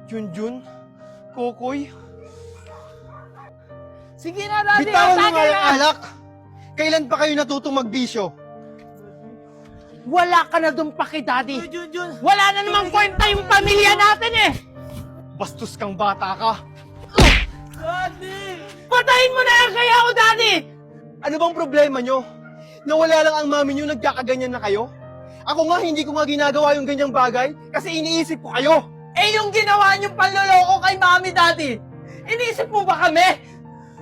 Junjun? Kokoy? Sige na, Daddy! Bitawan mo nga atake yung na! alak! Kailan pa kayo natutong magbisyo? Wala ka na dun paki, Daddy! Junjun! Wala na namang kwenta yung pamilya natin eh! Bastos kang bata ka! Daddy! Patayin mo na yan kaya ako, Daddy! Ano bang problema nyo? Nawala lang ang mami nyo, nagkakaganyan na kayo? Ako nga, hindi ko nga ginagawa yung ganyang bagay kasi iniisip ko kayo! Eh yung ginawa niyong panloloko kay Mami, Daddy! Iniisip mo ba kami?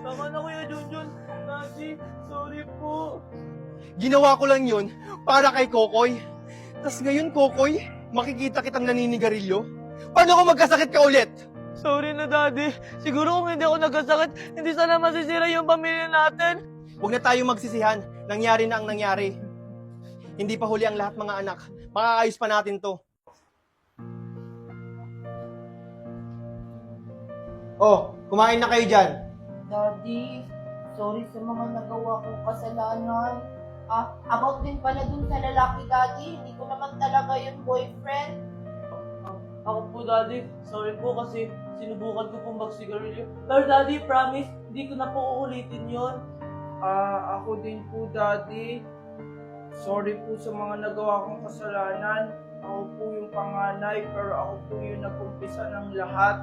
Tama na, Kuya Junjun. Daddy, sorry po. Ginawa ko lang yun para kay Kokoy. Tas ngayon, Kokoy, makikita kitang naninigarilyo? Paano kung magkasakit ka ulit? Sorry na, Daddy. Siguro kung hindi ako nagkasakit, hindi sana masisira yung pamilya natin. Huwag na tayong magsisihan. Nangyari na ang nangyari. Hindi pa huli ang lahat, mga anak. Makakaayos pa natin to. Oh, kumain na kayo dyan. Daddy, sorry sa mga nagawa kong kasalanan. About din pala dun sa lalaki, Daddy. Hindi ko naman talaga yung boyfriend. Ako po, Daddy. Sorry po kasi sinubukan ko pong magsigarilyo. Pero, Daddy, promise, hindi ko na po uulitin yon. Ako din po, Daddy. Sorry po sa mga nagawa kong kasalanan. Ako po yung panganay, pero ako po yung nag-umpisa ng lahat.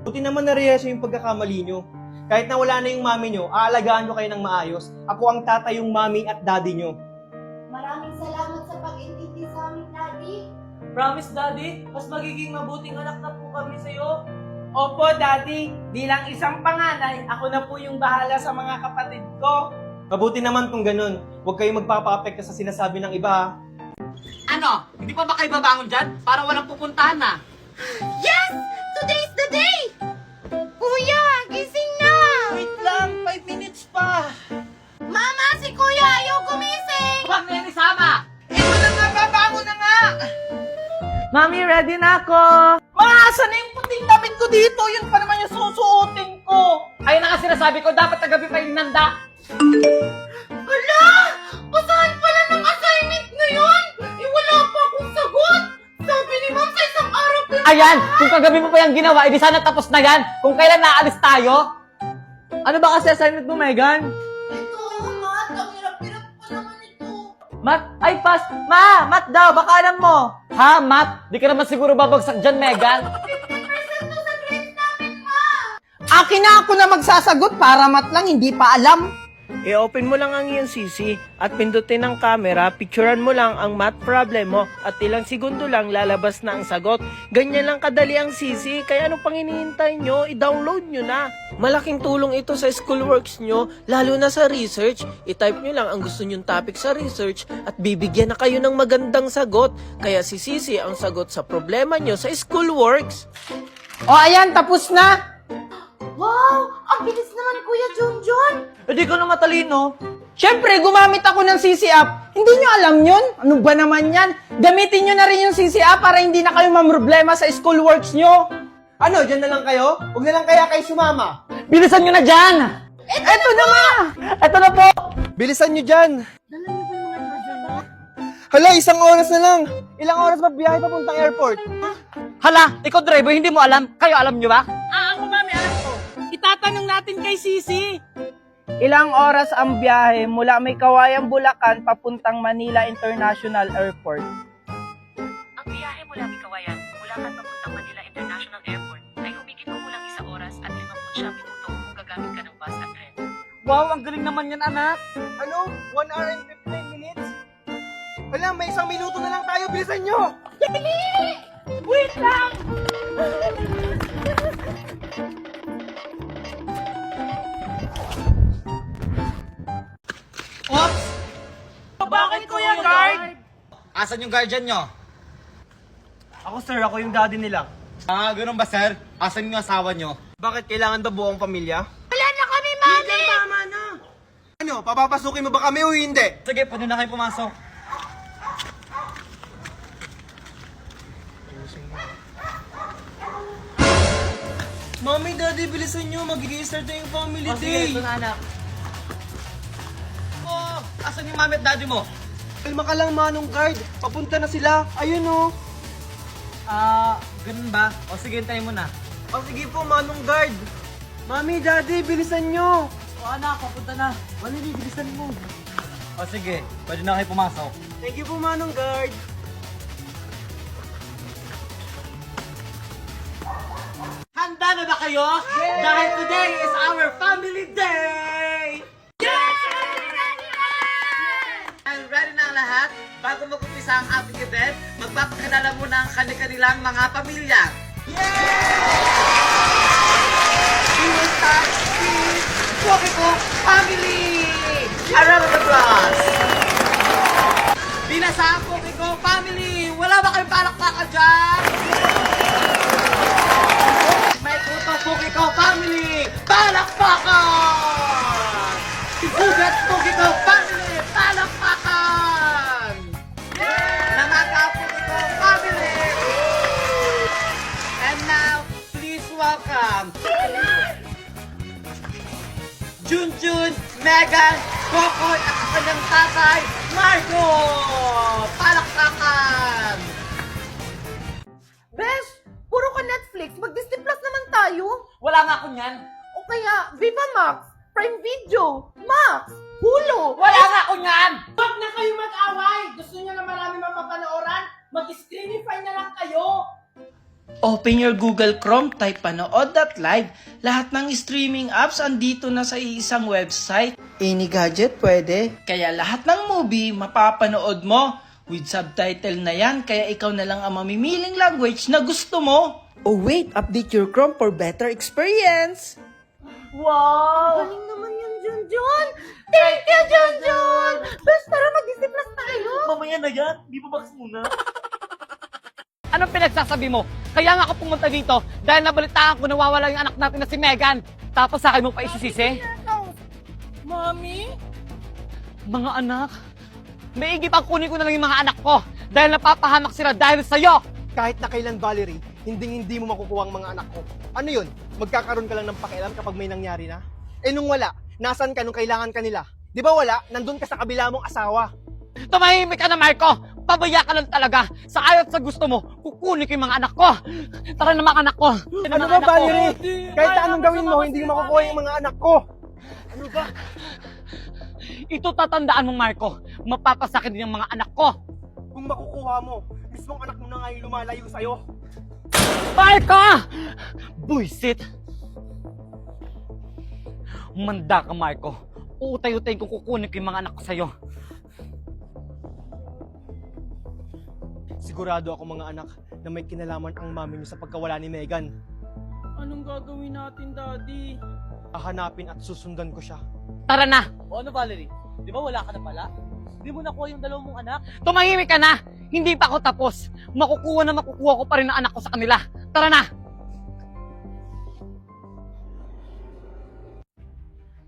Buti naman na-realize yung pagkakamali nyo. Kahit na wala na yung mami nyo, aalagaan ko kayo ng maayos. Ako ang tatayong mami at daddy nyo. Maraming salamat sa pag-intindi sa amin, Daddy. Promise, Daddy, mas magiging mabuting anak na po kami sa'yo. Opo, Daddy. Bilang isang panganay, ako na po yung bahala sa mga kapatid ko. Mabuti naman kung ganun. Huwag kayong magpapa-apekto sa sinasabi ng iba, ha? Ano? Hindi pa ba kayo babangon dyan? Para walang pupuntahan na. Yes! Today's the day! Kuya, gising na! Wait lang, 5 minutes pa. Mama, si Kuya ayaw gumising! Huwag na yan isama! Ito na nga, babangon na nga. Mami, ready na ako. Maaasa na yung puting damit ko dito. Yun pa naman yung susuotin ko. Ayun na nga sinasabi ko, dapat tagabi pa yung nanda. Hala! Basahan pala ng assignment ngayon! Wala pa akong sagot! Sabi ni Ma'am sa isang araw pa yung... Ayan, kung kagabi mo pa yung ginawa, edi sana tapos na yan. Kung kailan naalis tayo. Ano ba kasi assignment mo, Megan? Ito, Matt, ang hirap-hirap pa naman ito. Math? Ay, pass. Ma, math daw. Baka alam mo. Ha, Matt? Di ka naman siguro babagsak dyan, Megan. 50% to sa grades namin, Ma! Akin na ako na magsasagot para mat lang hindi pa alam. I-open mo lang ang iyong CC at pindutin ang camera, picturean mo lang ang math problem mo at ilang segundo lang lalabas na ang sagot. Ganyan lang kadali ang CC, kaya ano pang hinihintay nyo, i-download nyo na. Malaking tulong ito sa schoolworks nyo, lalo na sa research. I-type nyo lang ang gusto nyong topic sa research at bibigyan na kayo ng magandang sagot. Kaya si CC ang sagot sa problema nyo sa schoolworks. O, ayan, tapos na. Wow! Ang bilis naman, Kuya Junjun! Hindi ko na matalino. Siyempre, gumamit ako ng CC app. Hindi nyo alam yun? Ano ba naman yan? Gamitin nyo na rin yung CC app para hindi na kayo mamroblema sa schoolworks nyo. Ano, dyan na lang kayo? Huwag na lang kaya kayo sumama. Bilisan nyo na dyan. Eto na ma! Eto na po. Bilisan nyo dyan. Hala, 1 oras na lang. Ilang oras ba biyahe papuntang airport? Hala, ikaw driver, hindi mo alam. Kayo alam nyo ba? Ako mami, alam ko. Itatanong natin kay Sisi. Ilang oras ang biyahe mula May Kawayan, Bulacan papuntang Manila International Airport? Ang biyahe mula Kawayan, Bulacan papuntang Manila International Airport ay humigit kumulang 1 oras at 59 minuto kung gagamit ka ng bus at tren. Wow, ang galing naman yan, anak. Ano? 1 hour and 15 minutes? Hala, may 1 minuto na lang tayo. Bilisan nyo! Wait lang! Oops! Bakit Kuya Guard? Asan yung guardian nyo? Ako sir, ako yung daddy nila. Ganun ba, sir? Asan yung asawa nyo? Bakit kailangan ba buong pamilya? Wala na kami, Mami! Tama na. Ano, papapasukin mo ba kami o hindi? Sige, pwede na kayo pumasok. Mami, daddy, bilisan nyo. Magiging-start na yung family day. Sige, ito na, anak. Oh, asan yung mami at daddy mo? Kalma ka lang, Manong Guard. Papunta na sila. Ayun, oh. Ganun ba? O sige, hintayin mo na. O sige po, Manong Guard. Mami, Daddy, bilisan nyo. O anak, papunta na. Valerie, bilisan mo. O sige, pwede na kayo pumasok. Thank you po, Manong Guard. Handa na ba kayo? Dahil today is our family day! And ready na ang lahat? Bago mag-umpisa ang ating event, magpapakilala muna ang kanilang mga pamilya. We will start with Pokiko Family! A round of applause! Binasa ang Pokiko Family! Wala ba kayong palakpakan dyan? May kuto Pokiko Family! Palakpakan! Igugat Pokiko Family! Palakpakan! Namaga Pokiko Family! And now, please welcome Junjun, Megan, Kokoy at ang kanyang tatay, Marco! Palakpakan! Besh, puro ka Netflix. Mag-Disney Plus naman tayo. Wala nga ako niyan. O kaya, Viva Max, Prime Video, Max, Hulu. Wala nga ako niyan! Huwag na kayo mag-away! Gusto niyo na marami mapapanooran? Mag-screenify na lang kayo! Open your Google Chrome, type panood.live. Lahat ng streaming apps andito na sa isang website. Any gadget pwede. Kaya lahat ng movie mapapanood mo. With subtitle na yan, kaya ikaw na lang ang mamimiling language na gusto mo. Oh wait, update your Chrome for better experience. Wow! Galing naman yun, Junjun. Thank you, Junjun. Besh, tara mag-Disney Plus tayo. Mamaya na yan. Di ba box muna? Anong pinagsasabi mo? Kaya nga ako pumunta dito dahil nabalitaan ko nawawala yung anak natin na si Megan. Tapos sa akin mo pa isisisi? Mami? Mga anak? Maigi pang kunin ko na lang yung mga anak ko dahil napapahamak sila dahil sa'yo! Kahit na kailan, Valerie, hindi mo makukuha ang mga anak ko. Ano yun? Magkakaroon ka lang ng pakialam kapag may nangyari na? Eh nung wala, nasan ka nung kailangan ka nila? Di ba wala? Nandun ka sa kabila mong asawa. Tumahimik ka na, Marco! Pabaya ka lang talaga! Sa ayaw at sa gusto mo, kukunin ko yung mga anak ko! Tara na mga anak ko! Ano ba, Valerie? Kahit anong gawin mo, hindi mo makukuha yung mga anak ko. Ano ba? Ito tatandaan mo, Marco. Mapapasakit din yung mga anak ko. Kung makukuha mo, mismong anak mo na nga yung lumalayo sa'yo. Marco! Buisit! Manda ka, Marco. Uutay-utay ko kukunin ko yung mga anak ko sa'yo. Sigurado ako mga anak na may kinalaman ang mami niyo sa pagkawala ni Megan. Anong gagawin natin, Daddy? Hahanapin at susundan ko siya. Tara na! O ano, Valerie? Di ba wala ka na pala? Di mo nakuha yung dalawang mong anak? Tumahimik ka na! Hindi pa ako tapos. Makukuha ko pa rin ang anak ko sa kanila. Tara na!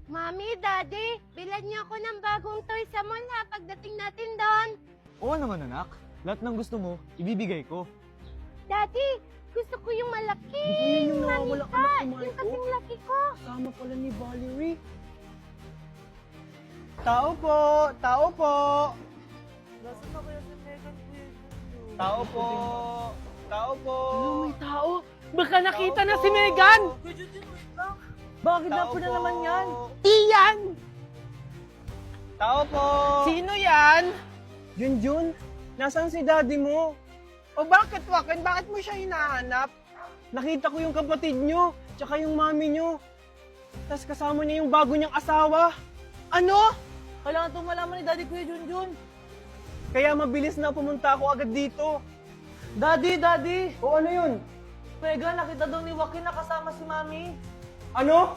Mami, Daddy, bilhan niyo ako ng bagong toy sa mall ha pagdating natin doon. Oo naman anak, lahat ng gusto mo, ibibigay ko. Daddy, gusto ko yung malaki. Yung nawawala ka na Yung kasing laki ko. Kasama pala ni Valerie. Tao po! Tao po! Nasaan na kaya si Megan, Kuya Junjun? Tao po! Tao po! May tao! Baka nakita na si Megan! Kuya Junjun, wait lang. Bakit Tao po! naman yan? Iyan! Tao po! Sino yan? Junjun, nasaan si daddy mo? O bakit, Wakin? Bakit mo siya hinahanap? Nakita ko yung kapatid nyo, tsaka yung mami nyo. Tapos kasama niya yung bago niyang asawa. Ano? Kailangan itong malaman ni Daddy Kuya Junjun. Kaya mabilis na pumunta ako agad dito. Daddy! O ano yun? Megan, nakita daw ni Joaquin na kasama si Mami. Ano?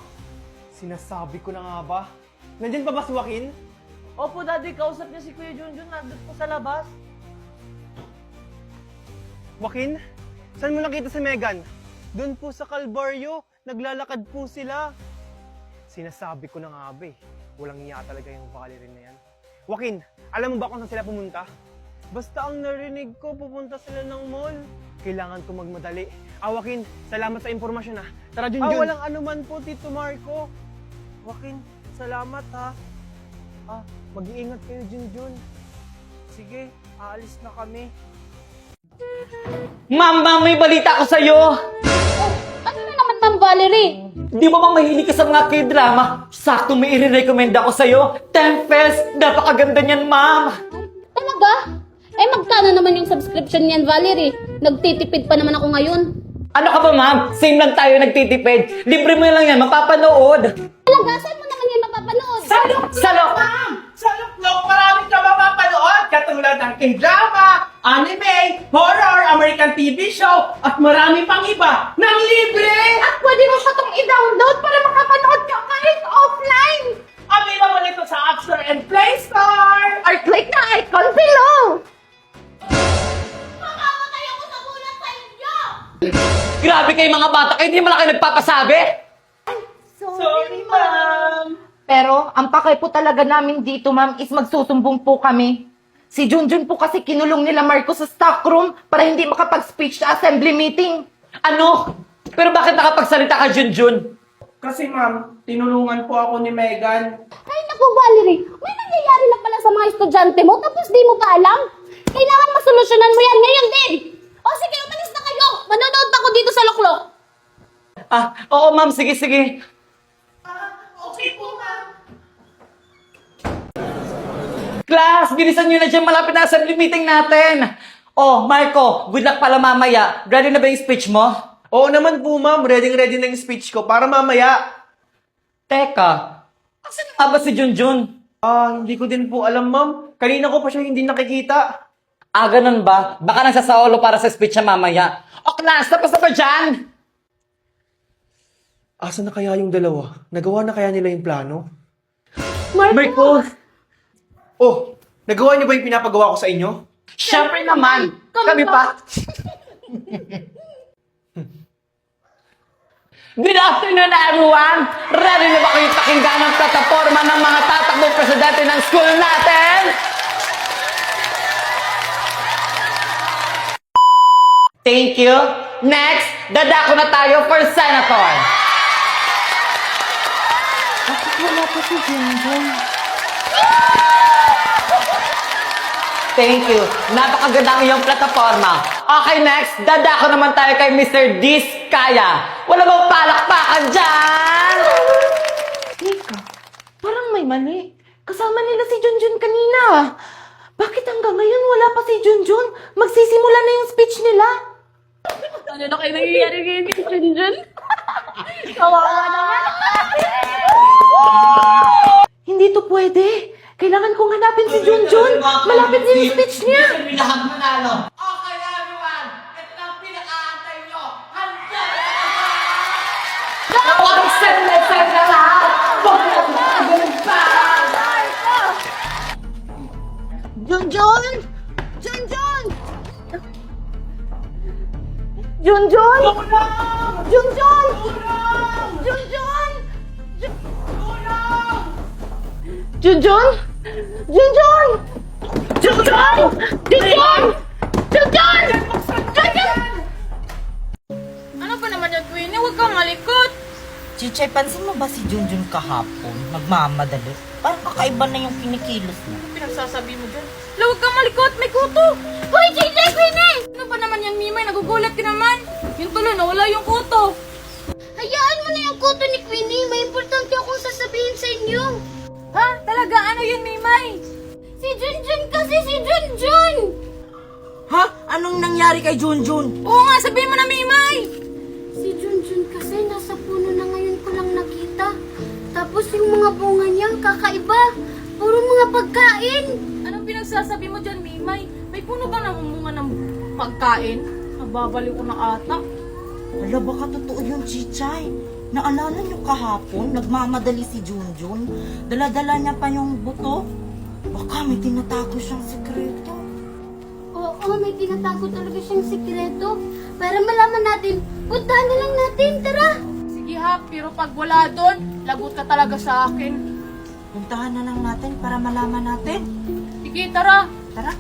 Sinasabi ko na nga ba? Nandyan pa ba si Joaquin? Opo, Daddy, kausap niya si Kuya Junjun. Nandun po sa labas. Joaquin? Saan mo nakita si Megan? Doon po sa Calvario. Naglalakad po sila. Sinasabi ko na nga ba eh. Walang iya talaga yung Valerie na yan. Joaquin, alam mo ba kung saan sila pumunta? Basta ang narinig ko, pupunta sila ng mall. Kailangan ko magmadali. Joaquin, salamat sa impormasyon ha. Tara, Junjun. Walang anuman po, Tito Marco. Joaquin, salamat ha. Mag-iingat kayo, Junjun. Sige, aalis na kami. Mama, may balita ko sa'yo! Ano na Valerie. Di ba bang mahilig ka sa mga K-drama? Sakto may i-recommend ako sa'yo. Tempest! Napakaganda niyan, ma'am! Talaga? Eh, magkano naman yung subscription niyan, Valerie? Nagtitipid pa naman ako ngayon. Ano ka ba, ma'am? Same lang tayo nagtitipid. Libre mo lang yan, mapapanood. Talaga? Saan mo naman yan mapapanood? Salok! Sa Luklok, marami ka mapapanood katulad ng K-drama, anime, horror, American TV show, at marami pang iba ng libre! At pwede mo pa itong i-download para makapanood ka kahit offline. Available ito sa App Store and Play Store! Or click the icon below. Grabe kayo mga bata kayo, hindi mo lang kayo nagpapasabi? Sorry, ma'am! Pero ang pakay po talaga namin dito, ma'am, is magsusumbong po kami. Si Junjun po kasi kinulong nila Marco sa stock room para hindi makapag-speech sa assembly meeting. Ano? Pero bakit nakapagsalita ka, Junjun? Kasi ma'am, tinulungan po ako ni Megan. Ay, naku, Valerie. May nangyayari na pala sa mga estudyante mo tapos di mo pa alam. Kailangan masolusyonan mo yan ngayon din. O sige, umalis na kayo. Manonood ako dito sa Luklok. Oo ma'am, sige. Okay po, ma'am. Class, bilisan nyo na dyan, malapit na assembly meeting natin. Oh, Marco, good luck pala mamaya. Ready na ba yung speech mo? Oo naman po, ma'am. Ready na yung speech ko para mamaya. Teka, asan nga ba si Junjun? Hindi ko din po alam, ma'am. Kanina ko pa siya hindi nakikita. Ganun ba? Baka nagsasaulo para sa speech niya mamaya. O class, tapos na ba dyan? Asa na kaya yung dalawa? Nagawa na kaya nila yung plano? Marco! Oh, nagawa niyo ba yung pinapagawa ko sa inyo? Siyempre naman! Kami pa! Good afternoon, everyone! Ready na ba kayo pakinggan ang plataforma ng mga tatakbong presidente ng school natin? Thank you. Next, dadako na tayo for senator. Wala pa si Junjun. Thank you. Napakaganda ang iyong plataforma. Okay, next, dadako naman tayo kay Mr. Diskaya. Wala bang palakpakan dyan? Teka, parang may mali. Kasama nila si Junjun kanina. Bakit hanggang ngayon wala pa si Junjun? Magsisimula na yung speech nila. Ano na kayo nangyayari ngayon kay Junjun? Kawawa naman. Hindi to pwede. Kailangan kong hanapin si Junjun. Malapit na yung speech niya. Lahat manalo. Okay, everyone. Ito na ang pinakaantay nyo. Handa na kayo! Huwag send na lahat! Huwag na magagawin pa! Junjun! Junjun! Junjun! Junjun! Junjun! Junjun! Junjun! Junjun! Junjun! Junjun! Junjun! Ano ba naman yung Queenie? Huwag kang malikot. Chichay, pansin mo ba si Junjun kahapon? Nagmamadali. Parang kakaiba na yung kinikilos niya. Pinagsasabi mo dyan. Huwag kang malikot, may kuto. Hoy, JJ, Queenie! Ano ba naman yan, Mimay? Nagugulat ka naman. Yung tuloy, nawala yung kuto. Hayaan mo na yung kuto ni Queenie. May importante akong sasabihin sa inyo. Ha? Talaga? Ano yun, Mimay? Si Junjun kasi, si Junjun! Ha? Anong nangyari kay Junjun? Oo nga, sabihin mo na, Mimay! Si Junjun kasi nasa puno na ngayon ko lang nakita. Tapos yung mga bunga niya, kakaiba. Puro mga pagkain. Anong pinagsasabi mo dyan, Mimay? May puno ba namumunga ng pagkain? Nababaliw ko na ata. Wala, baka totoo yun, Chichay. Naalala niyo kahapon, nagmamadali si Junjun. Dala-dala niya pa yung buto. Baka may tinatago siyang sekreto. Oo, may tinatago talaga siyang sikreto. Para malaman natin, puntahan na lang natin, tara! Sige ha, pero pag wala doon, lagot ka talaga sa akin. Puntahan na lang natin para malaman natin. Sige, tara! Tara.